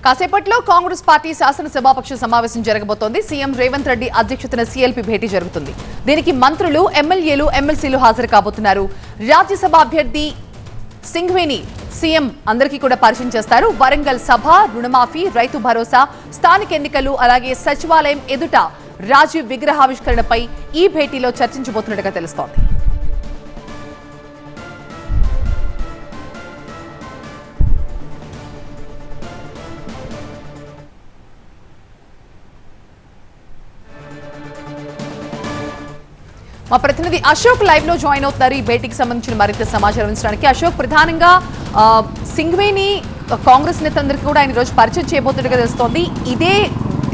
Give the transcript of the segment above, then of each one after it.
కాసేపట్లో కాంగ్రెస్ పార్టీ శాసనసభాపక్ష సమావేశం జరగబోతోంది. సీఎం రేవంత్ రెడ్డి అధ్యక్షతన సీఎల్పీ భేటీ జరుగుతుంది. దీనికి మంత్రులు, ఎమ్మెల్యేలు, ఎమ్మెల్సీలు హాజరు కాబోతున్నారు. రాజ్యసభ అభ్యర్థి సింఘ్వేని సీఎం అందరికీ కూడా పరిచయం చేస్తారు. వరంగల్ సభ, రుణమాఫీ, రైతు భరోసా, స్థానిక ఎన్నికలు, అలాగే సచివాలయం ఎదుట రాజీవ్ విగ్రహావిష్కరణపై ఈ భేటీలో చర్చించబోతున్నట్టుగా తెలుస్తోంది. మా ప్రతినిధి అశోక్ లైవ్ లో జాయిన్ అవుతున్నారు ఈ భేటీకి సంబంధించిన మరింత సమాచారం ఇచ్చడానికి. అశోక్, ప్రధానంగా సింఘ్వేని కాంగ్రెస్ నేతలందరికీ కూడా ఆయన రోజు పరిచయం చేయబోతున్నట్టుగా తెలుస్తోంది.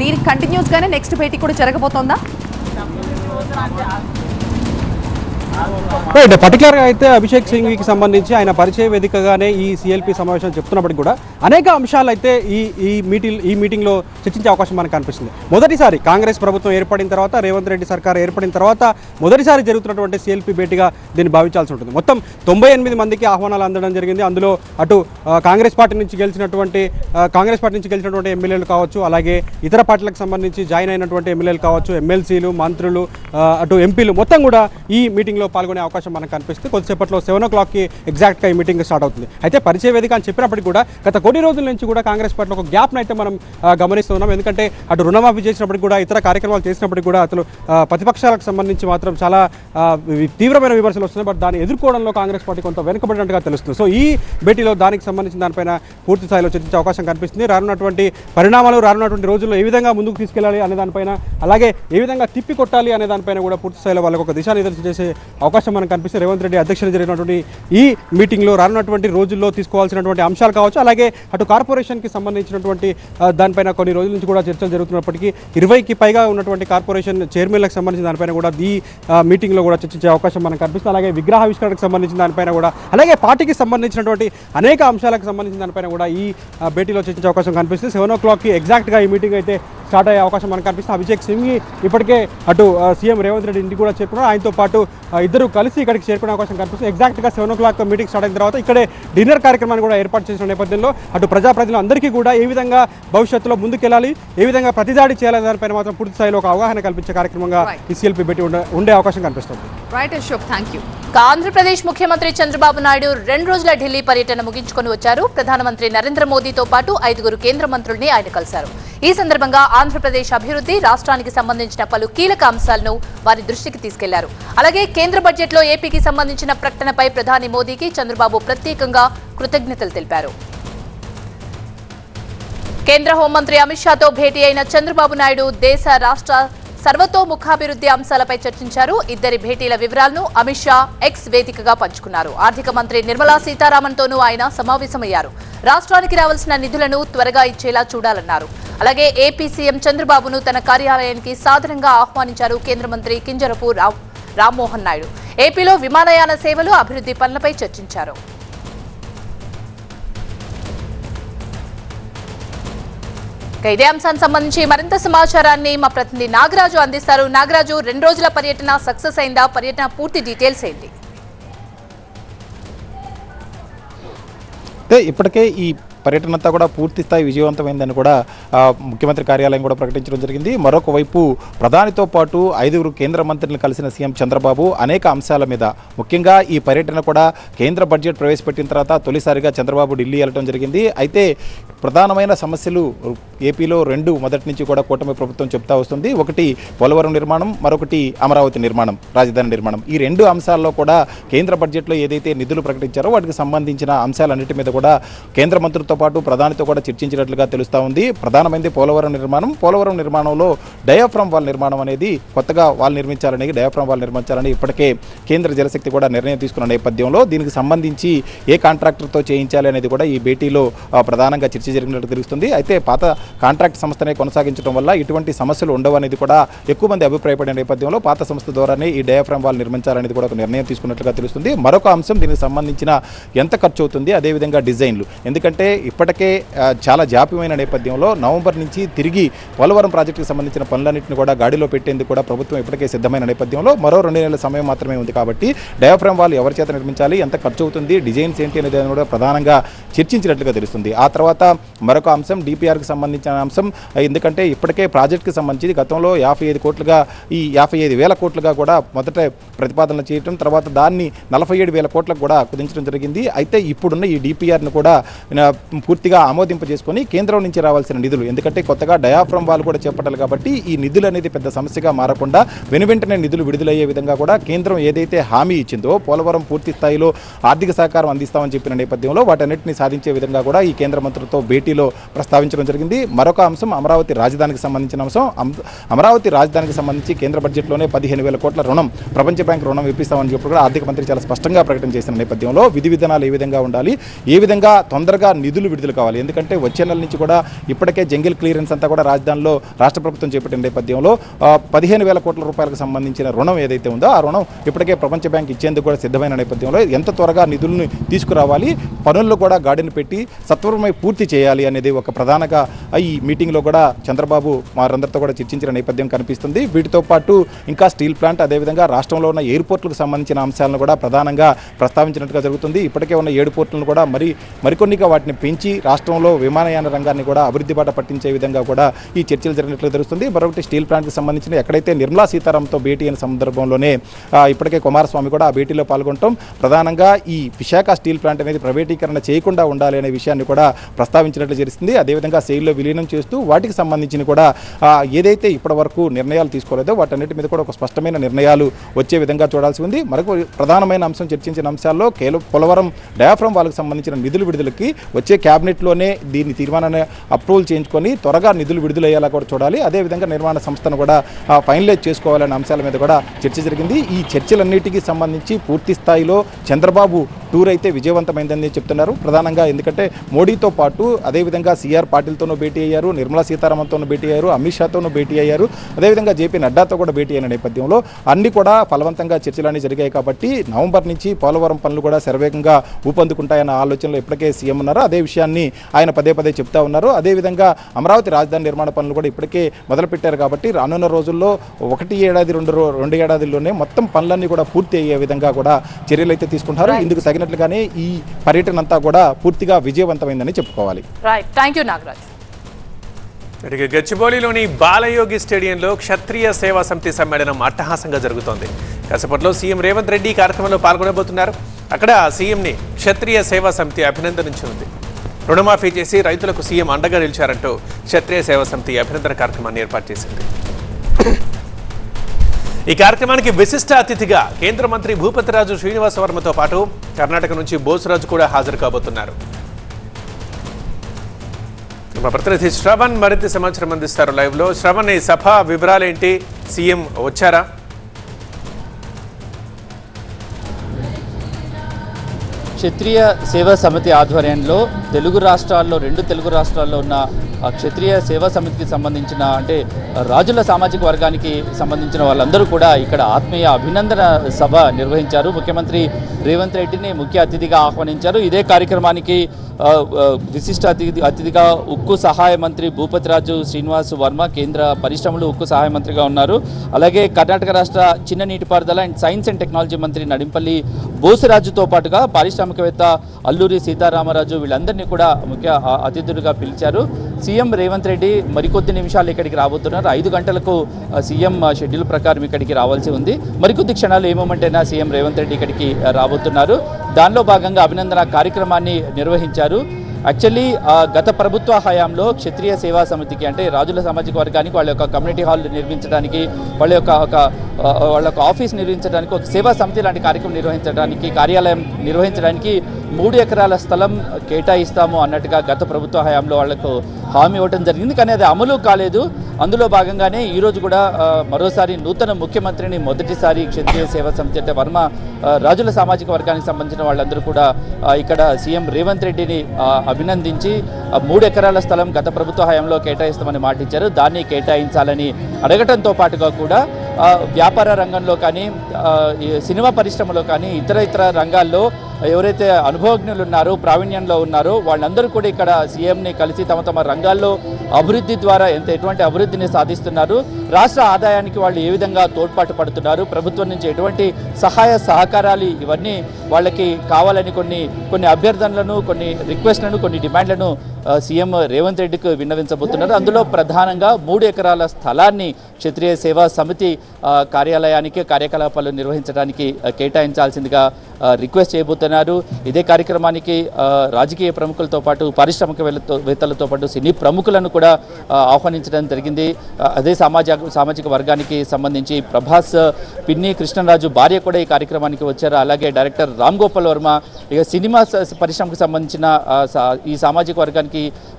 దీనికి కంటిన్యూస్ గానే నెక్స్ట్ భేటీ కూడా జరగబోతోందా? పర్టికులర్గా అయితే అభిషేక్ సింఘ్వీకి సంబంధించి ఆయన పరిచయ వేదికగానే ఈ సిఎల్పి సమావేశం చెప్తున్నప్పటికీ కూడా అనేక అంశాలు అయితే ఈ మీటింగ్లో చర్చించే అవకాశం మనకు కనిపిస్తుంది. మొదటిసారి కాంగ్రెస్ ప్రభుత్వం ఏర్పడిన తర్వాత, రేవంత్ రెడ్డి సర్కార్ ఏర్పడిన తర్వాత మొదటిసారి జరుగుతున్నటువంటి సిఎల్పి భేటీగా దీన్ని భావించాల్సి ఉంటుంది. మొత్తం 98 మందికి ఆహ్వానాలు అందడం జరిగింది. అందులో అటు కాంగ్రెస్ పార్టీ నుంచి గెలిచినటువంటి ఎమ్మెల్యేలు కావచ్చు, అలాగే ఇతర పార్టీలకు సంబంధించి జాయిన్ అయినటువంటి ఎమ్మెల్యేలు కావచ్చు, ఎమ్మెల్సీలు, మంత్రులు, అటు ఎంపీలు మొత్తం కూడా ఈ మీటింగ్లో పాల్గొనే అవకాశం మనకు కనిపిస్తుంది. కొద్దిసేపట్లో 7 o'clockకి ఎగ్జాక్ట్గా ఈ మీటింగ్ స్టార్ట్ అవుతుంది. అయితే పరిచయ వేదిక అని చెప్పినప్పటికీ కూడా గత కొన్ని రోజుల నుంచి కూడా కాంగ్రెస్ పార్టీలో ఒక గ్యాప్ను అయితే మనం గమనిస్తున్నాం. ఎందుకంటే అటు రుణమాఫీ చేసినప్పటికీ కూడా, ఇతర కార్యక్రమాలు చేసినప్పటికీ కూడా అసలు ప్రతిపక్షాలకు సంబంధించి మాత్రం చాలా తీవ్రమైన విమర్శలు వస్తున్నాయి. బట్ దాన్ని ఎదుర్కోవడంలో కాంగ్రెస్ పార్టీ కొంత వెనుకబడినట్టుగా తెలుస్తుంది. సో ఈ భేటీలో దానికి సంబంధించిన దానిపైన పూర్తి స్థాయిలో చర్చించే అవకాశం కనిపిస్తుంది. రానున్నటువంటి పరిణామాలు, రానున్నటువంటి రోజుల్లో ఏ విధంగా ముందుకు తీసుకెళ్లాలి అనే దానిపైన, అలాగే ఏ విధంగా తిప్పి కొట్టాలి అనే దానిపైన కూడా పూర్తి స్థాయిలో వాళ్ళకు ఒక దిశానిర్దేశం చేసే అవకాశం మనకు కనిపిస్తుంది. రేవంత్ రెడ్డి అధ్యక్షతన జరిగినటువంటి ఈ మీటింగ్లో రానున్నటువంటి రోజుల్లో తీసుకోవాల్సినటువంటి అంశాలు కావచ్చు, అలాగే అటు కార్పొరేషన్కి సంబంధించినటువంటి దానిపైన కొన్ని రోజుల నుంచి కూడా చర్చలు జరుగుతున్నప్పటికీ 20కి పైగా ఉన్నటువంటి కార్పొరేషన్ చైర్మన్లకు సంబంధించిన దానిపైన కూడా ఈ మీటింగ్లో కూడా చర్చించే అవకాశం మనకు కనిపిస్తుంది. అలాగే విగ్రహావిష్కరణకు సంబంధించిన దానిపైన కూడా, అలాగే పార్టీకి సంబంధించినటువంటి అనేక అంశాలకు సంబంధించిన దానిపైన కూడా ఈ భేటీలో చర్చించే అవకాశం కనిపిస్తుంది. 7 o'clockకి ఎగ్జాక్ట్గా ఈ మీటింగ్ అయితే స్టార్ట్ అయ్యే అవకాశం మనకు కనిపిస్తుంది. అభిషేక్ సింఘ్వి ఇప్పటికే అటు సీఎం రేవంత్ రెడ్డి ఇంటికి కూడా చేరుకున్నారు. ఆయనతో పాటు ఇద్దరు కలిసి ఇక్కడికి చేరుకునే అవకాశం కనిపిస్తుంది. ఎగ్జాక్ట్గా 7 o'clock మీటింగ్ స్టార్ట్ అయిన తర్వాత ఇక్కడే డిన్నర్ కార్యక్రమాన్ని కూడా ఏర్పాటు చేసిన నేపథ్యంలో అటు ప్రజాప్రతినిధులు అందరికీ కూడా ఏ విధంగా భవిష్యత్తులో ముందుకెళ్ళాలి, ఏ విధంగా ప్రతిదాడి చేయాలనే దానిపైన మాత్రం పూర్తి స్థాయిలో ఒక అవగాహన కల్పించే కార్యక్రమంగా ఈ సిఎల్పి భేటీ ఉండే అవకాశం కనిపిస్తుంది. ఆంధ్రప్రదేశ్ ముఖ్యమంత్రి చంద్రబాబు నాయుడు 2 రోజుల ఢిల్లీ పర్యటన ముగించుకొని వచ్చారు. ప్రధానమంత్రి నరేంద్ర మోదీతో పాటు 5 కేంద్ర మంత్రుల్ని ఆయన కలిశారు. ఈ సందర్భంగా ఆంధ్రప్రదేశ్ అభివృద్ధి, రాష్ట్రానికి సంబంధించిన పలు కీలక అంశాలను వారి దృష్టికి తీసుకెళ్లారు. అలాగే కేంద్ర బడ్జెట్లో ఏపీకి సంబంధించిన ప్రకటనపై ప్రధాని మోదీకి చంద్రబాబు ప్రత్యేకంగా కృతజ్ఞతలు తెలిపారు. కేంద్ర హోంమంత్రి అమిత్ షాతో భేటీ అయిన చంద్రబాబు నాయుడు దేశ, రాష్ట్ర సర్వతోముఖాభివృద్ధి అంశాలపై చర్చించారు. ఇద్దరి భేటీల వివరాలను అమిత్ షా ఎక్స్ వేదికగా పంచుకున్నారు. ఆర్థిక మంత్రి నిర్మలా సీతారామన్తోనూ ఆయన సమావేశమయ్యారు. రాష్ట్రానికి రావాల్సిన నిధులను త్వరగా ఇచ్చేలా చూడాలన్నారు. అలాగే ఏపీ సీఎం చంద్రబాబును తన కార్యాలయానికి సాదరంగా ఆహ్వానించారు కేంద్ర మంత్రి కింజరపు రామ్మోహన్ నాయుడు. ఏపీలో విమానయాన సేవలు, అభివృద్ధి పనులపై చర్చించారు. ఇదే అంశానికి సంబంధించి మరింత సమాచారాన్ని మా ప్రతినిధి నాగరాజు అందిస్తారు. నాగరాజు, 2 రోజుల పర్యటన సక్సెస్ అయిందా? పర్యటన పూర్తి డీటెయిల్స్ ఏంటి? ఇప్పటికే ఈ పర్యటన అంతా కూడా పూర్తి స్థాయి విజయవంతమైందని కూడా ముఖ్యమంత్రి కార్యాలయం కూడా ప్రకటించడం జరిగింది. మరొక వైపు ప్రధానితో పాటు 5 కేంద్ర మంత్రులను కలిసిన సీఎం చంద్రబాబు అనేక అంశాల మీద, ముఖ్యంగా ఈ పర్యటన కూడా కేంద్ర బడ్జెట్ ప్రవేశపెట్టిన తర్వాత తొలిసారిగా చంద్రబాబు ఢిల్లీ వెళ్ళడం జరిగింది. అయితే ప్రధానమైన సమస్యలు ఏపీలో 2 మొదటి నుంచి కూడా కూటమి ప్రభుత్వం చెప్తా వస్తుంది. ఒకటి పోలవరం నిర్మాణం, మరొకటి అమరావతి నిర్మాణం, రాజధాని నిర్మాణం. ఈ 2 అంశాల్లో కూడా కేంద్ర బడ్జెట్లో ఏదైతే నిధులు ప్రకటించారో వాటికి సంబంధించిన అంశాలన్నిటి మీద కూడా కేంద్ర మంత్రులతో పాటు ప్రధానితో కూడా చర్చించినట్లుగా తెలుస్తూ ఉంది. ప్రధానమైనది పోలవరం నిర్మాణం. పోలవరం నిర్మాణంలో డయాఫ్రమ్ వాల్ నిర్మాణం అనేది కొత్తగా వాల్ నిర్మించాలని, డయాఫ్రమ్ వాల్ నిర్మించాలని ఇప్పటికే కేంద్ర జలశక్తి కూడా నిర్ణయం తీసుకున్న నేపథ్యంలో దీనికి సంబంధించి ఏ కాంట్రాక్టర్తో చేయించాలి అనేది కూడా ఈ భేటీలో ప్రధానంగా చర్చ జరిగినట్టు తెలుస్తుంది. అయితే పాత కాంట్రాక్ట్ సంస్థనే కొనసాగించడం వల్ల ఇటువంటి సమస్యలు ఉండవు అనేది కూడా ఎక్కువ మంది అభిప్రాయపడిన నేపథ్యంలో పాత సంస్థ ద్వారానే ఈ డయాఫ్రమ్ వాల్ నిర్మించాలనేది కూడా ఒక నిర్ణయం తీసుకున్నట్లుగా తెలుస్తుంది. మరొక అంశం దీనికి సంబంధించిన ఎంత ఖర్చు అవుతుంది, అదేవిధంగా డిజైన్లు. ఎందుకంటే ఇప్పటికే చాలా జాప్యమైన నేపథ్యంలో నవంబర్ నుంచి తిరిగి పోలవరం ప్రాజెక్టుకు సంబంధించిన పనులన్నింటినీ కూడా గాడిలో పెట్టేందుకు కూడా ప్రభుత్వం ఇప్పటికే సిద్ధమైన నేపథ్యంలో మరో 2 నెలల సమయం మాత్రమే ఉంది. కాబట్టి డయాఫ్రమ్ వాల్ ఎవరి చేత నిర్మించాలి, ఎంత ఖర్చు అవుతుంది, డిజైన్స్ ఏంటి అనేది కూడా ప్రధానంగా చర్చించినట్లుగా తెలుస్తుంది. ఆ తర్వాత మరొక అంశం డిపిఆర్కి సంబంధించిన అంశం. ఎందుకంటే ఇప్పటికే ప్రాజెక్టుకి సంబంధించి గతంలో 55 కోట్లుగా ఈ 55,000 కోట్లుగా కూడా మొదట ప్రతిపాదనలు చేయడం, తర్వాత దాన్ని 47,000 కోట్లకు కూడా కుదించడం జరిగింది. అయితే ఇప్పుడున్న ఈ డిపిఆర్ను కూడా పూర్తిగా ఆమోదింపజేసుకొని కేంద్రం నుంచి రావాల్సిన నిధులు, ఎందుకంటే కొత్తగా డయాఫ్రమ్ వాళ్ళు కూడా చేపట్టాలి కాబట్టి ఈ నిధులు అనేది పెద్ద సమస్యగా మారకుండా వెనువెంటనే నిధులు విడుదలయ్యే విధంగా కూడా కేంద్రం ఏదైతే హామీ ఇచ్చిందో పోలవరం పూర్తి స్థాయిలో ఆర్థిక సహకారం అందిస్తామని చెప్పిన నేపథ్యంలో వాటన్నిటిని సాధించే విధంగా కూడా ఈ కేంద్ర మంత్రులతో భేటీలో ప్రస్తావించడం జరిగింది. మరొక అంశం అమరావతి రాజధానికి సంబంధించిన అంశం. అమరావతి రాజధానికి సంబంధించి కేంద్ర బడ్జెట్లోనే 15,000 కోట్ల రుణం ప్రపంచ బ్యాంక్ రుణం ఇప్పిస్తామని చెప్పి కూడా ఆర్థిక మంత్రి చాలా స్పష్టంగా ప్రకటన చేసిన నేపథ్యంలో విధి విధానాలు ఏ విధంగా ఉండాలి, ఏ విధంగా తొందరగా నిధులు విడుదల కావాలి, ఎందుకంటే వచ్చే నెల నుంచి కూడా ఇప్పటికే జంగిల్ క్లియరెన్స్ అంతా కూడా రాజధానిలో రాష్ట్ర ప్రభుత్వం చేపట్టిన నేపథ్యంలో 15,000 కోట్ల రూపాయలకు సంబంధించిన రుణం ఏదైతే ఉందో ఆ రుణం ఇప్పటికే ప్రపంచ బ్యాంక్ ఇచ్చేందుకు కూడా సిద్ధమైన నేపథ్యంలో ఎంత త్వరగా నిధులను తీసుకురావాలి, పనుల్లో కూడా గాడిని పెట్టి సత్వరమై పూర్తి చేయాలి అనేది ఒక ప్రధానంగా ఈ మీటింగ్లో కూడా చంద్రబాబు వారందరితో కూడా చర్చించిన నేపథ్యం కనిపిస్తుంది. వీటితో పాటు ఇంకా స్టీల్ ప్లాంట్, అదేవిధంగా రాష్ట్రంలో ఉన్న ఎయిర్పోర్ట్లకు సంబంధించిన అంశాలను కూడా ప్రధానంగా ప్రస్తావించినట్టుగా జరుగుతుంది. ఇప్పటికే ఉన్న 7 పోర్టులను కూడా మరికొన్నిగా వాటిని పెంచి రాష్ట్రంలో విమానయాన రంగాన్ని కూడా అభివృద్ధి బాట పట్టించే విధంగా కూడా ఈ చర్చలు జరిగినట్లు తెలుస్తుంది. మరొకటి స్టీల్ ప్లాంట్కి సంబంధించిన ఎక్కడైతే నిర్మలా సీతారామన్తో భేటీ అయిన సందర్భంలోనే ఇప్పటికే కుమారస్వామి కూడా ఆ భేటీలో పాల్గొనడం, ప్రధానంగా ఈ విశాఖ స్టీల్ ప్లాంట్ అనేది ప్రైవేటీకరణ చేయకుండా ఉండాలి అనే విషయాన్ని కూడా ప్రస్తావించినట్లు జరుగుతుంది. అదేవిధంగా సెయిల్లో విలీనం చేస్తూ వాటికి సంబంధించిన కూడా ఏదైతే ఇప్పటి వరకు నిర్ణయాలు తీసుకోలేదో వాటన్నిటి మీద కూడా ఒక స్పష్టమైన నిర్ణయాలు వచ్చే విధంగా చూడాల్సి ఉంది. మరొక ప్రధానమైన అంశం చర్చించిన అంశాల్లో పోలవరం డయాఫ్రమ్ వాళ్ళకి సంబంధించిన నిధుల విడుదలకి వచ్చే క్యాబినెట్లోనే దీన్ని తీర్మానాన్ని అప్రూవల్ చేయించుకొని త్వరగా నిధులు విడుదలయ్యేలా కూడా చూడాలి. అదేవిధంగా నిర్మాణ సంస్థను కూడా ఫైనలైజ్ చేసుకోవాలనే అంశాల మీద కూడా చర్చ జరిగింది. ఈ చర్చలన్నిటికీ సంబంధించి పూర్తి స్థాయిలో చంద్రబాబు టూర్ అయితే విజయవంతమైందని చెప్తున్నారు. ప్రధానంగా ఎందుకంటే మోడీతో పాటు అదేవిధంగా సిఆర్ పాటిల్తోనూ భేటీ అయ్యారు, నిర్మలా సీతారామన్తోనూ భేటీ అయ్యారు, అమిత్ షాతోనూ భేటీ అయ్యారు, అదేవిధంగా జేపీ నడ్డాతో కూడా భేటీ అయిన నేపథ్యంలో అన్ని కూడా ఫలవంతంగా చర్చలన్నీ జరిగాయి. కాబట్టి నవంబర్ నుంచి పోలవరం పనులు కూడా శరవేగంగా ఊపందుకుంటాయన్న ఆలోచనలో ఇప్పటికే సీఎం ఉన్నారు. అదే విషయాన్ని ఆయన పదే చెప్తా ఉన్నారు. అదేవిధంగా అమరావతి రాజధాని నిర్మాణ పనులు కూడా ఇప్పటికే మొదలుపెట్టారు. కాబట్టి రానున్న రోజుల్లో 1 ఏడాది 2 ఏడాదిలోనే మొత్తం పనులన్నీ కూడా పూర్తి అయ్యే విధంగా కూడా చర్యలు అయితే తీసుకుంటారు. ఇందుకు తగినట్లుగానే ఈ పర్యటన అంతా కూడా పూర్తిగా విజయవంతమైందని చెప్పుకోవాలి. Right, thank you Nagaraj. గచ్చిబౌలిలోని బాలయోగి స్టేడియంలో క్షత్రియ సేవా సమితి సమ్మేళనం అట్టహాసంగా జరుగుతోంది. కాసేపట్లో సీఎం రేవంత్ రెడ్డి కార్యక్రమంలో పాల్గొనబోతున్నారు. అక్కడ సీఎంని క్షత్రియ సేవా సమితి అభినందించనుంది. రుణమాఫీ చేసి రైతులకు సీఎం అండగా నిలిచారంటూ క్షత్రియ సేవా సమితి అభినందన కార్యక్రమాన్ని ఏర్పాటు చేసింది. ఈ కార్యక్రమానికి విశిష్ట అతిథిగా కేంద్ర మంత్రి భూపతిరాజు శ్రీనివాస వర్మతో పాటు కర్ణాటక నుంచి బోసురాజు కూడా హాజరు కాబోతున్నారు. మా ప్రతినిధి శ్రవణ్ మరింత సమాచారం అందిస్తారు లైవ్ లో. శ్రవణ్, ఈ సభ వివరాలేంటి? సీఎం వచ్చారా? క్షత్రియ సేవా సమితి ఆధ్వర్యంలో 2 తెలుగు రాష్ట్రాల్లో ఉన్న క్షత్రియ సేవా సమితికి సంబంధించిన అంటే రాజుల సామాజిక వర్గానికి సంబంధించిన వాళ్ళందరూ కూడా ఇక్కడ ఆత్మీయ అభినందన సభ నిర్వహించారు. ముఖ్యమంత్రి రేవంత్ రెడ్డిని ముఖ్య అతిథిగా ఆహ్వానించారు. ఇదే కార్యక్రమానికి విశిష్ట అతిథిగా ఉక్కు సహాయ మంత్రి భూపతిరాజు శ్రీనివాస్ వర్మ, కేంద్ర పరిశ్రమలు ఉక్కు సహాయ మంత్రిగా ఉన్నారు. అలాగే కర్ణాటక రాష్ట్ర చిన్న నీటిపారుదల అండ్ సైన్స్ అండ్ టెక్నాలజీ మంత్రి నడింపల్లి బోసురాజుతో పాటుగా పారిశ్రామికవేత్త అల్లూరి సీతారామరాజు వీళ్ళందరినీ కూడా ముఖ్య అతిథులుగా పిలిచారు. సీఎం రేవంత్ రెడ్డి మరికొద్ది నిమిషాలు ఇక్కడికి రాబోతున్నారు. 5 గంటలకు సీఎం షెడ్యూల్ ప్రకారం ఇక్కడికి రావాల్సి ఉంది. మరికొద్ది క్షణాలు ఏమోమంటేనా సీఎం రేవంత్ రెడ్డి ఇక్కడికి రాబోతున్నారు. దానిలో భాగంగా అభినందన కార్యక్రమాన్ని నిర్వహించారు. యాక్చువల్లీ గత ప్రభుత్వ హయాంలో క్షత్రియ సేవా సమితికి అంటే రాజుల సామాజిక వర్గానికి వాళ్ళ యొక్క కమ్యూనిటీ హాల్ నిర్మించడానికి, వాళ్ళ యొక్క ఆఫీస్ నిర్మించడానికి, ఒక సేవా సమితి లాంటి కార్యాలయం నిర్వహించడానికి 3 ఎకరాల స్థలం కేటాయిస్తాము అన్నట్టుగా గత ప్రభుత్వ హయాంలో వాళ్లకు హామీ ఇవ్వడం జరిగింది. కానీ అది అమలు కాలేదు. అందులో భాగంగానే ఈరోజు కూడా మరోసారి నూతన ముఖ్యమంత్రిని మొదటిసారి క్షత్రియ సేవా సమితి అంటే వర్మ రాజుల సామాజిక వర్గానికి సంబంధించిన వాళ్ళందరూ కూడా ఇక్కడ సీఎం రేవంత్ రెడ్డిని అభినందించి 3 ఎకరాల స్థలం గత ప్రభుత్వ హయాంలో కేటాయిస్తామని మాటిచ్చారు. దాన్ని కేటాయించాలని అడగటంతో పాటుగా కూడా వ్యాపార రంగంలో కానీ, సినిమా పరిశ్రమలో కానీ, ఇతర రంగాల్లో ఎవరైతే అనుభవజ్ఞులు ఉన్నారో, ప్రావీణ్యంలో ఉన్నారో వాళ్ళందరూ కూడా ఇక్కడ సీఎంని కలిసి తమ రంగాల్లో అభివృద్ధి ద్వారా ఎటువంటి అభివృద్ధిని సాధిస్తున్నారు, రాష్ట్ర ఆదాయానికి వాళ్ళు ఏ విధంగా తోడ్పాటు పడుతున్నారు, ప్రభుత్వం నుంచి ఎటువంటి సహాయ సహకారాలు ఇవన్నీ వాళ్ళకి కావాలని కొన్ని అభ్యర్థనలను, కొన్ని రిక్వెస్ట్లను, కొన్ని డిమాండ్లను సీఎం రేవంత్ రెడ్డికి విన్నవించబోతున్నారు. అందులో ప్రధానంగా 3 ఎకరాల స్థలాన్ని క్షత్రియ సేవా సమితి కార్యాలయానికి కార్యకలాపాలు నిర్వహించడానికి కేటాయించాల్సిందిగా రిక్వెస్ట్ చేయబోతున్నారు. ఇదే కార్యక్రమానికి రాజకీయ ప్రముఖులతో పాటు పారిశ్రామికవేత్తలతో పాటు సినీ ప్రముఖులను కూడా ఆహ్వానించడం జరిగింది. అదే సామాజిక వర్గానికి సంబంధించి ప్రభాస్ పిన్ని కృష్ణరాజు భార్య కూడా ఈ కార్యక్రమానికి వచ్చారు. అలాగే డైరెక్టర్ రామ్ గోపాల్ వర్మ, ఇక సినిమా పరిశ్రమకు సంబంధించిన ఈ సామాజిక వర్గానికి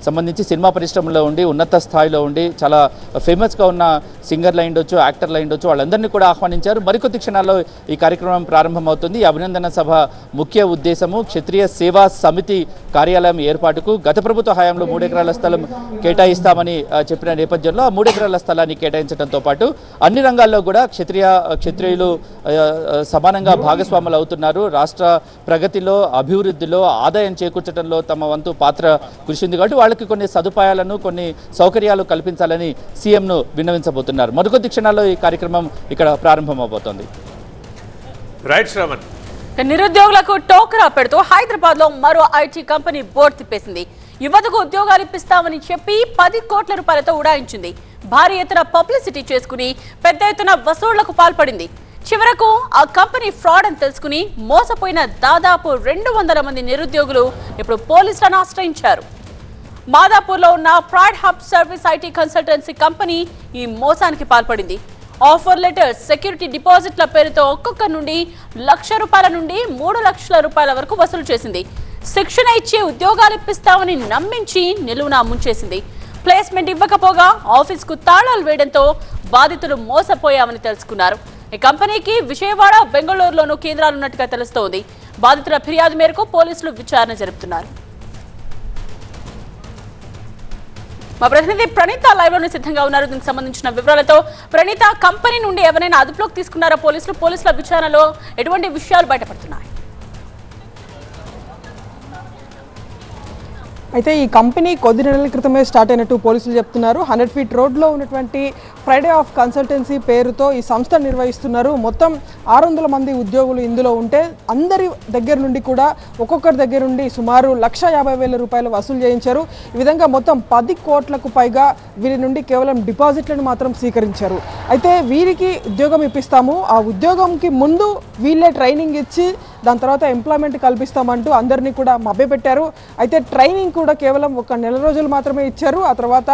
సంబంధించి సినిమా పరిశ్రమలో ఉండి ఉన్నత స్థాయిలో ఉండి చాలా ఫేమస్గా ఉన్న సింగర్లు అయ్యుండొచ్చు, యాక్టర్లు అయ్యుండొచ్చు, వాళ్ళందరినీ కూడా ఆహ్వానించారు. మరికొద్ది క్షణాల్లో ఈ కార్యక్రమం ప్రారంభమవుతుంది. ఈ అభినందన సభ ముఖ్య ఉద్దేశము క్షత్రియ సేవా సమితి కార్యాలయం ఏర్పాటుకు గత ప్రభుత్వ హయాంలో 3 ఎకరాల స్థలం కేటాయిస్తామని చెప్పిన నేపథ్యంలో ఆ 3 ఎకరాల స్థలాన్ని కేటాయించడంతో పాటు అన్ని రంగాల్లో కూడా క్షత్రియులు సమానంగా భాగస్వాములు అవుతున్నారు. రాష్ట్ర ప్రగతిలో, అభివృద్ధిలో, ఆదాయం చేకూర్చడంలో తమ వంతు పాత్ర కృషి ఉంది కాబట్టి వాళ్ళకి కొన్ని సదుపాయాలను, కొన్ని సౌకర్యాలు కల్పించాలని సీఎంను విన్నవించబోతున్నారు. మరికొద్ది క్షణాల్లో ఈ కార్యక్రమం ఇక్కడ ప్రారంభమవబోతోంది. రైట్ శ్రవణ్. నిరుద్యోగులకు టోకరా పెడుతూ హైదరాబాద్ లో మరో ఐటీ కంపెనీ బోర్డు తిప్పేసింది. యువతకు ఉద్యోగాలు ఇప్పిస్తామని చెప్పి 10 కోట్ల రూపాయలతో ఉడాయించింది. భారీ ఎత్తున పబ్లిసిటీ చేసుకుని పెద్ద ఎత్తున వసూళ్లకు పాల్పడింది. చివరకు ఆ కంపెనీ ఫ్రాడ్ అని తెలుసుకుని మోసపోయిన దాదాపు 200 మంది నిరుద్యోగులు ఇప్పుడు పోలీసులను ఆశ్రయించారు. మాదాపూర్లో ఉన్న pride hub service IT consultancy company ఈ మోసానికి పాల్పడింది. ఆఫర్ లెటర్స్, సెక్యూరిటీ డిపాజిట్ల పేరుతో ఒక్కొక్క నుండి ₹1,00,000 నుండి ₹3,00,000 వరకు వసూలు చేసింది. శిక్షణ ఇచ్చి ఉద్యోగాలు ఇప్పిస్తామని నమ్మించి నిలువునా ముంచేసింది. ప్లేస్మెంట్ ఇవ్వకపోగా ఆఫీస్కు తాళాలు వేయడంతో బాధితులు మోసపోయామని తెలుసుకున్నారు. ఈ కంపెనీకి విజయవాడ, బెంగళూరులోనూ కేంద్రాలున్నట్టుగా తెలుస్తోంది. బాధితుల ఫిర్యాదు మేరకు పోలీసులు విచారణ జరుపుతున్నారు. మా ప్రతినిధి ప్రణీత లైవ్ లోనే సిద్ధంగా ఉన్నారు. దీనికి సంబంధించిన వివరాలతో. ప్రణీత, కంపెనీ నుండి ఎవరైనా అదుపులోకి తీసుకున్నారా పోలీసుల విచారణలో ఎటువంటి విషయాలు బయటపడుతున్నాయి? అయితే ఈ కంపెనీ కొద్ది నెలల క్రితమే స్టార్ట్ అయినట్టు పోలీసులు చెప్తున్నారు. 100 ఫీట్ రోడ్లో ఉన్నటువంటి ఫ్రైడే ఆఫ్ కన్సల్టెన్సీ పేరుతో ఈ సంస్థ నిర్వహిస్తున్నారు. మొత్తం 600 మంది ఉద్యోగులు ఇందులో ఉంటే అందరి దగ్గర నుండి కూడా ఒక్కొక్కరి దగ్గర నుండి సుమారు ₹1,50,000 వసూలు చేయించారు. ఈ విధంగా మొత్తం 10 కోట్లకు పైగా వీరి నుండి కేవలం డిపాజిట్లను మాత్రం స్వీకరించారు. అయితే వీరికి ఉద్యోగం ఇప్పిస్తాము, ఆ ఉద్యోగంకి ముందు వీళ్ళే ట్రైనింగ్ ఇచ్చి దాని తర్వాత ఎంప్లాయ్మెంట్ కల్పిస్తామంటూ అందరినీ కూడా మభ్యపెట్టారు. అయితే ట్రైనింగ్ కూడా కేవలం 1 నెల రోజులు మాత్రమే ఇచ్చారు. ఆ తర్వాత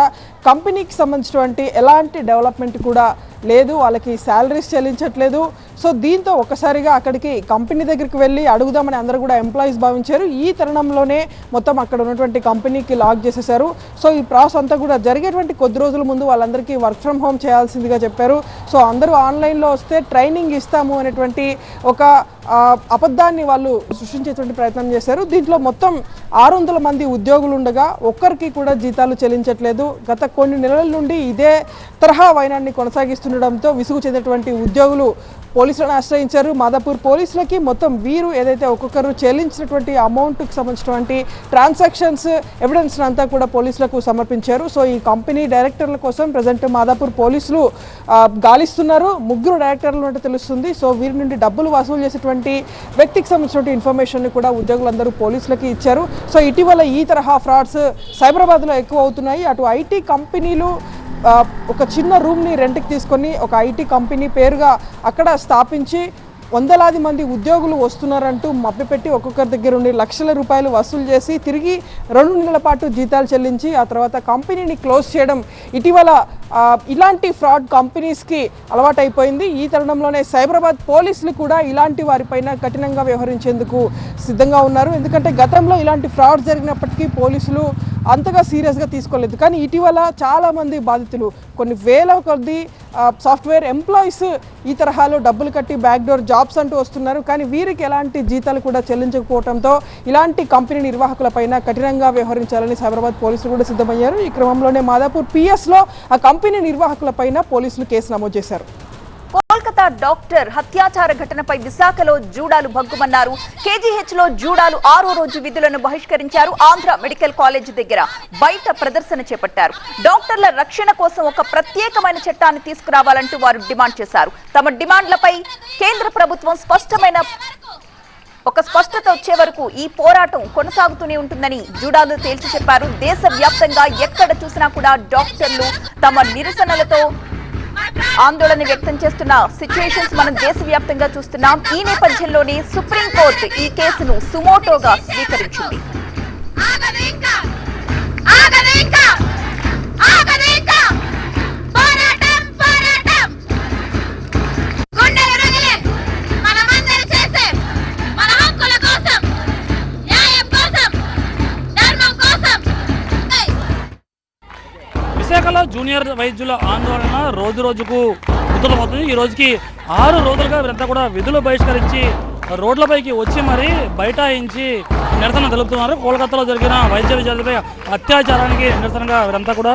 కంపెనీకి సంబంధించినటువంటి ఎలాంటి డెవలప్మెంట్ కూడా లేదు, వాళ్ళకి శాలరీస్ చెల్లించట్లేదు. సో దీంతో ఒక్కసారిగా అక్కడికి కంపెనీ దగ్గరికి వెళ్ళి అడుగుదామని అందరూ కూడా ఎంప్లాయీస్ భావించారు. ఈ తరుణంలోనే మొత్తం అక్కడ ఉన్నటువంటి కంపెనీకి లాక్ చేసేశారు. సో ఈ ప్రాసెస్ అంతా కూడా జరిగేటువంటి కొద్ది రోజుల ముందు వాళ్ళందరికీ వర్క్ ఫ్రమ్ హోమ్ చేయాల్సిందిగా చెప్పారు. సో అందరూ ఆన్లైన్లో వస్తే ట్రైనింగ్ ఇస్తాము అనేటువంటి ఒక అబద్ధాన్ని వాళ్ళు సృష్టించేటువంటి ప్రయత్నం చేశారు. దీంట్లో మొత్తం 600 మంది ఉద్యోగులు ఉండగా ఒక్కరికి కూడా జీతాలు చెల్లించట్లేదు. గత కొన్ని నెలల నుండి ఇదే తరహా వైనాన్ని కొనసాగిస్తుండడంతో విసుగు చెందినటువంటి ఉద్యోగులు పోలీసులను ఆశ్రయించారు. మాదాపూర్ పోలీసులకి మొత్తం వీరు ఏదైతే ఒక్కొక్కరు చెల్లించినటువంటి అమౌంట్కి సంబంధించినటువంటి ట్రాన్సాక్షన్స్ ఎవిడెన్స్ అంతా కూడా పోలీసులకు సమర్పించారు. సో ఈ కంపెనీ డైరెక్టర్ల కోసం ప్రజెంట్ మాదాపూర్ పోలీసులు గాలిస్తున్నారు. 3 డైరెక్టర్లు ఉన్నట్టు తెలుస్తుంది. సో వీరి నుండి డబ్బులు వసూలు చేసేటువంటి వ్యక్తికి సంబంధించినటువంటి ఇన్ఫర్మేషన్ కూడా ఉద్యోగులందరూ పోలీసులకి ఇచ్చారు. సో ఇటీవల ఈ తరహా ఫ్రాడ్స్ సైబరాబాద్లో ఎక్కువ అవుతున్నాయి. అటు ఐటీ కంపెనీలు ఒక చిన్న రూమ్ని రెంట్కి తీసుకొని ఒక ఐటీ కంపెనీ పేరుగా అక్కడ స్థాపించి వందలాది మంది ఉద్యోగులు వస్తున్నారంటూ మభ్యపెట్టి ఒక్కొక్కరి దగ్గర నుండి ₹1,00,000 వసూలు చేసి తిరిగి 2 నెలల పాటు జీతాలు చెల్లించి ఆ తర్వాత కంపెనీని క్లోజ్ చేయడం ఇటీవల ఇలాంటి ఫ్రాడ్ కంపెనీస్కి అలవాటైపోయింది. ఈ తరుణంలోనే సైబరాబాద్ పోలీసులు కూడా ఇలాంటి వారిపైన కఠినంగా వ్యవహరించేందుకు సిద్ధంగా ఉన్నారు. ఎందుకంటే గతంలో ఇలాంటి ఫ్రాడ్ జరిగినప్పటికీ పోలీసులు అంతగా సీరియస్గా తీసుకోలేదు. కానీ ఇటీవల చాలామంది బాధితులు కొన్ని వేల కొద్ది సాఫ్ట్వేర్ ఎంప్లాయీస్ ఈ తరహాలో డబ్బులు కట్టి బ్యాక్డోర్ జాబ్స్ అంటూ వస్తున్నారు. కానీ వీరికి ఎలాంటి జీతాలు కూడా చెల్లించకపోవడంతో ఇలాంటి కంపెనీ నిర్వాహకులపైన కఠినంగా వ్యవహరించాలని సైబరాబాద్ పోలీసులు కూడా సిద్ధమయ్యారు. ఈ క్రమంలోనే మాదాపూర్ పిఎస్లో ఆ కంపెనీ నిర్వాహకులపైన పోలీసులు కేసు నమోదు చేశారు. కోల్కతా డాక్టర్ హత్యాచార ఘటనపై విశాఖలో జూడాలు భగ్గుమన్నారు. కేజీహెచ్ లో జూడాలు 6వ రోజు విధులను బహిష్కరించారు. ఆంధ్ర మెడికల్ కాలేజ్ దగ్గర బయట ప్రదర్శన చేపట్టారు. డాక్టర్ల రక్షణ కోసం ఒక ప్రత్యేకమైన చట్టాన్ని తీసుకురావాలంటూ వారు డిమాండ్ చేశారు. తమ డిమాండ్లపై కేంద్ర ప్రభుత్వం స్పష్టత వచ్చే వరకు ఈ పోరాటం కొనసాగుతూనే ఉంటుందని జూడాలు తేల్చి చెప్పారు. దేశవ్యాప్తంగా ఎక్కడ చూసినా కూడా డాక్టర్లు తమ నిరసనలతో ఆందోళన వ్యక్తం చేస్తున్న సిచ్యువేషన్స్ మనం దేశవ్యాప్తంగా చూస్తున్నాం. ఈ నేపథ్యంలోనే సుప్రీంకోర్టు ఈ కేసును సుమోటోగా స్వీకరించింది. విశాఖలో జూనియర్ వైద్యుల ఆందోళన రోజు రోజుకు ఉధృతమవుతుంది. ఈ రోజుకి 6 రోజులుగా వీరంతా కూడా విధులు బహిష్కరించి రోడ్లపైకి వచ్చి మరీ బైఠాయించి నిరసన తెలుపుతున్నారు. కోల్కతాలో జరిగిన వైద్య విద్యార్థులపై అత్యాచారానికి నిరసనగా వీరంతా కూడా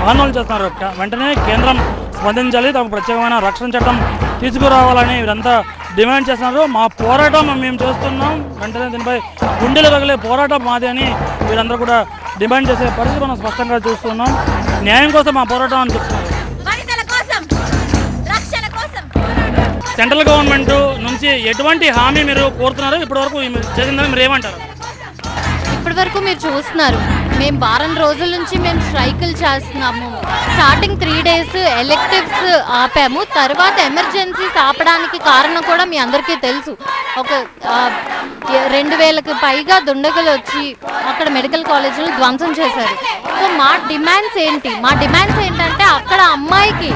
ఆందోళన చేస్తున్నారు. వెంటనే కేంద్రం స్పందించాలి, తమకు ప్రత్యేకమైన రక్షణ చట్టం తీసుకురావాలని వీరంతా డిమాండ్ చేస్తున్నారు. మా పోరాటం మేము చేస్తున్నాం, వెంటనే దీనిపై గుండెలు పగిలే పోరాటం మాది అని వీరందరూ కూడా డిమాండ్ చేసే పరిస్థితి మనం స్పష్టంగా చూస్తున్నాం. న్యాయం కోసం మా పోరాటం అని చెప్తున్నారు. సెంట్రల్ గవర్నమెంట్ నుంచి ఎటువంటి హామీ మీరు కోరుతున్నారు? ఇప్పటివరకు చేసిందని మీరు ఏమంటారు? ఇప్పటివరకు మీరు చూస్తున్నారు, మేము వారం రోజుల నుంచి మేము స్ట్రైకులు చేస్తున్నాము. స్టార్టింగ్ 3 days ఎలెక్టివ్స్ ఆపాము. తర్వాత ఎమర్జెన్సీస్ ఆపడానికి కారణం కూడా మీ అందరికీ తెలుసు. ఒక 2000కి పైగా దుండగులు వచ్చి అక్కడ మెడికల్ కాలేజీలు ధ్వంసం చేశారు. సో మా డిమాండ్స్ ఏంటంటే అక్కడ అమ్మాయికి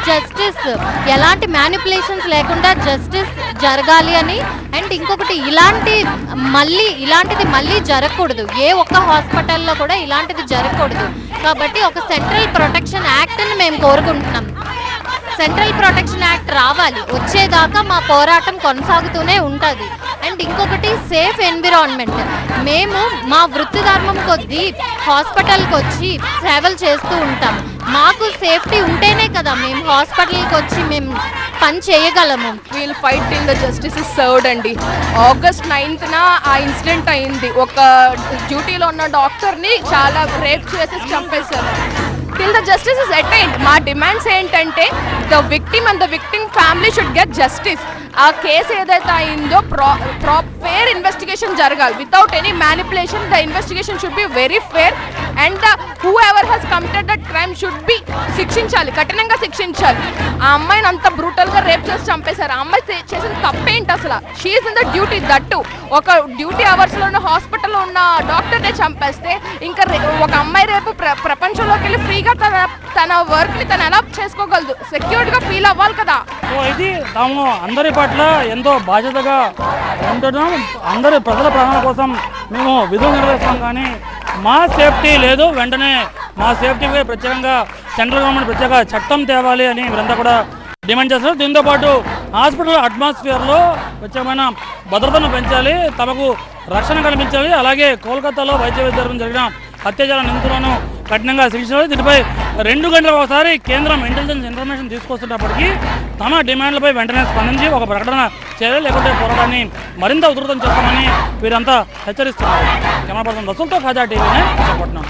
జస్టిస్, ఎలాంటి మ్యానిపులేషన్స్ లేకుండా జస్టిస్ జరగాలి అని. అండ్ ఇంకొకటి, ఇలాంటిది మళ్ళీ జరగకూడదు. ఏ ఒక్క హాస్పిటల్లో కూడా ఇలాంటిది జరగకూడదు. కాబట్టి ఒక సెంట్రల్ ప్రొటెక్షన్ యాక్ట్ని మేము కోరుకుంటున్నాం. సెంట్రల్ ప్రొటెక్షన్ యాక్ట్ రావాలి. వచ్చేదాకా మా పోరాటం కొనసాగుతూనే ఉంటుంది. అండ్ ఇంకొకటి, సేఫ్ ఎన్విరాన్మెంట్. మేము మా వృత్తి ధర్మం కొద్దీ హాస్పిటల్కి వచ్చి సేవలు చేస్తూ ఉంటాం. మాకు సేఫ్టీ ఉంటేనే కదా మేము హాస్పిటల్కి వచ్చి మేము పని చేయగలము. Wheel fight till the justice is served అండి. August 9th ఆ ఇన్సిడెంట్ అయింది. ఒక డ్యూటీలో ఉన్న డాక్టర్ని చాలా రేప్ చేసి చంపేశారు. Till the justice is attained. మా డిమాండ్స్ ఏంటంటే the victim and the victim family should get justice. ఆ కేసు ఏదైతే అయిందో ఫేర్ ఇన్వెస్టిగేషన్ జరగాలి. Without any manipulation the investigation should be very fair. And the who ever has committed that crime should be శిక్షించాలి, కఠినంగా శిక్షించాలి. ఆ అమ్మాయిని అంత బ్రూటల్గా రేప్ చేసి చంపేశారు. ఆ అమ్మాయి చేసిన తప్పేంటి అసలు? She is in the duty. That ఒక డ్యూటీ అవర్స్లో ఉన్న హాస్పిటల్లో ఉన్న డాక్టర్నే చంపేస్తే ఇంకా ఒక అమ్మాయి రేపు ప్రపంచంలోకి వెళ్ళి ఫ్రీగా తన వర్క్ని తను ఎలా చేసుకోగలదు? సెక్యూర్డ్గా ఫీల్ అవ్వాలి కదా. సో ఇది తాము అందరి పట్ల ఎంతో బాధ్యతగా ఉంటున్నాం. అందరి ప్రజల ప్రాణాల కోసం మేము విధులు నిర్వహిస్తాం. కానీ మా సేఫ్టీ లేదు. వెంటనే మా సేఫ్టీపై ప్రత్యేకంగా సెంట్రల్ గవర్నమెంట్ ప్రత్యేక చట్టం తేవాలి అని వీరంతా కూడా డిమాండ్ చేస్తున్నారు. దీంతోపాటు హాస్పిటల్ అట్మాస్ఫియర్లో ప్రత్యేకమైన భద్రతను పెంచాలి, తమకు రక్షణ కల్పించాలి. అలాగే కోల్కతాలో వైద్య విద్యార్థులు జరిగిన అత్యాచార నిందితులను కఠినంగా శిక్షించాలి. దీనిపై 2 గంటలకు ఒకసారి కేంద్రం ఇంటెలిజెన్స్ ఇన్ఫర్మేషన్ తీసుకొస్తున్నప్పటికీ తమ డిమాండ్లపై వెంటనే స్పందించి ఒక ప్రకటన చేయాలి, లేకుంటే పోరాటాన్ని మరింత ఉధృతం చేస్తామని వీరంతా హెచ్చరిస్తున్నారు. కెమెరా పర్సన్ రసూల్తో ఖాజా టీవీనే విశాఖపట్నం.